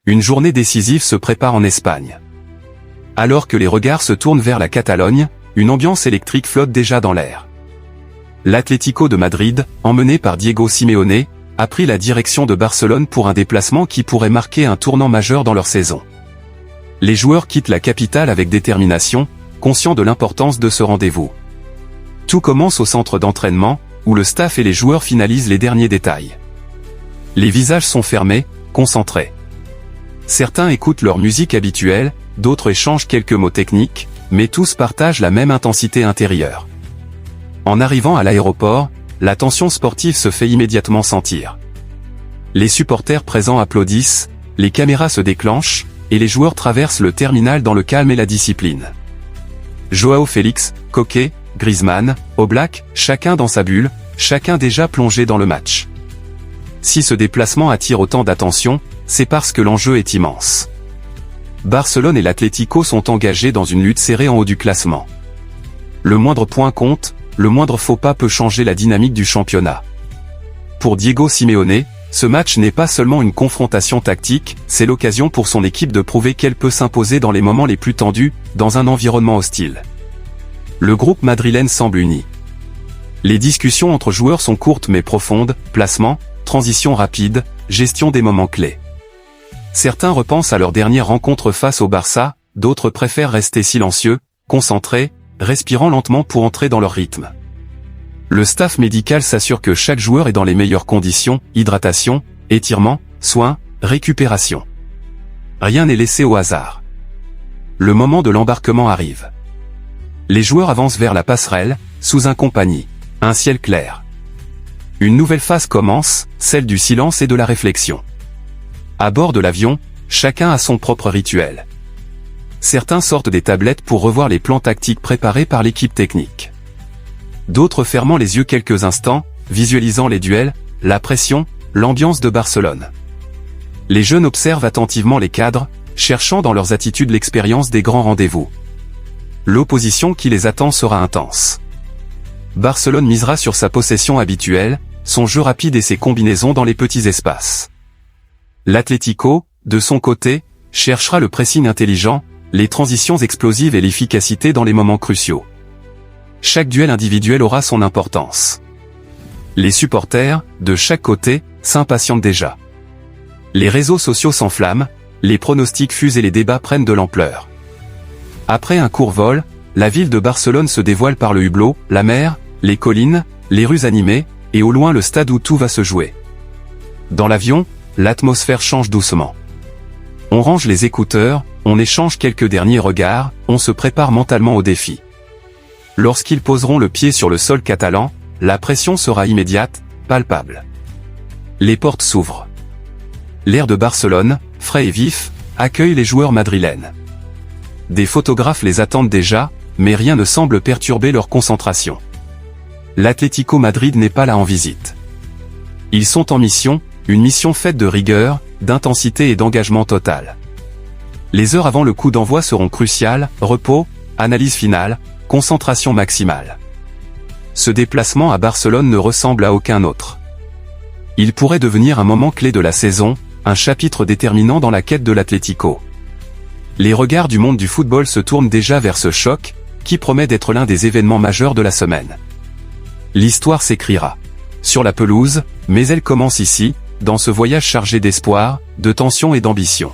Une journée décisive se prépare en Espagne. Alors que les regards se tournent vers la Catalogne, une ambiance électrique flotte déjà dans l'air. L'Atlético de Madrid, emmené par Diego Simeone, a pris la direction de Barcelone pour un déplacement qui pourrait marquer un tournant majeur dans leur saison. Les joueurs quittent la capitale avec détermination, conscients de l'importance de ce rendez-vous. Tout commence au centre d'entraînement, où le staff et les joueurs finalisent les derniers détails. Les visages sont fermés, concentrés. Certains écoutent leur musique habituelle, d'autres échangent quelques mots techniques, mais tous partagent la même intensité intérieure. En arrivant à l'aéroport, la tension sportive se fait immédiatement sentir. Les supporters présents applaudissent, les caméras se déclenchent, et les joueurs traversent le terminal dans le calme et la discipline. Joao Félix, Koke, Griezmann, Oblak, chacun dans sa bulle, chacun déjà plongé dans le match. Si ce déplacement attire autant d'attention, c'est parce que l'enjeu est immense. Barcelone et l'Atlético sont engagés dans une lutte serrée en haut du classement. Le moindre point compte, le moindre faux pas peut changer la dynamique du championnat. Pour Diego Simeone, ce match n'est pas seulement une confrontation tactique, c'est l'occasion pour son équipe de prouver qu'elle peut s'imposer dans les moments les plus tendus, dans un environnement hostile. Le groupe madrilène semble uni. Les discussions entre joueurs sont courtes mais profondes, placement, transition rapide, gestion des moments clés. Certains repensent à leur dernière rencontre face au Barça, d'autres préfèrent rester silencieux, concentrés, respirant lentement pour entrer dans leur rythme. Le staff médical s'assure que chaque joueur est dans les meilleures conditions, hydratation, étirement, soins, récupération. Rien n'est laissé au hasard. Le moment de l'embarquement arrive. Les joueurs avancent vers la passerelle, sous un compagnie, un ciel clair. Une nouvelle phase commence, celle du silence et de la réflexion. À bord de l'avion, chacun a son propre rituel. Certains sortent des tablettes pour revoir les plans tactiques préparés par l'équipe technique. D'autres fermant les yeux quelques instants, visualisant les duels, la pression, l'ambiance de Barcelone. Les jeunes observent attentivement les cadres, cherchant dans leurs attitudes l'expérience des grands rendez-vous. L'opposition qui les attend sera intense. Barcelone misera sur sa possession habituelle, son jeu rapide et ses combinaisons dans les petits espaces. L'Atlético, de son côté, cherchera le pressing intelligent, les transitions explosives et l'efficacité dans les moments cruciaux. Chaque duel individuel aura son importance. Les supporters, de chaque côté, s'impatientent déjà. Les réseaux sociaux s'enflamment, les pronostics fusent et les débats prennent de l'ampleur. Après un court vol, la ville de Barcelone se dévoile par le hublot, la mer, les collines, les rues animées, et au loin le stade où tout va se jouer. Dans l'avion, l'atmosphère change doucement. On range les écouteurs, on échange quelques derniers regards, on se prépare mentalement au défi. Lorsqu'ils poseront le pied sur le sol catalan, la pression sera immédiate, palpable. Les portes s'ouvrent. L'air de Barcelone, frais et vif, accueille les joueurs madrilènes. Des photographes les attendent déjà, mais rien ne semble perturber leur concentration. L'Atlético Madrid n'est pas là en visite. Ils sont en mission, une mission faite de rigueur, d'intensité et d'engagement total. Les heures avant le coup d'envoi seront cruciales, repos, analyse finale, concentration maximale. Ce déplacement à Barcelone ne ressemble à aucun autre. Il pourrait devenir un moment clé de la saison, un chapitre déterminant dans la quête de l'Atlético. Les regards du monde du football se tournent déjà vers ce choc, qui promet d'être l'un des événements majeurs de la semaine. L'histoire s'écrira sur la pelouse, mais elle commence ici, dans ce voyage chargé d'espoir, de tension et d'ambition.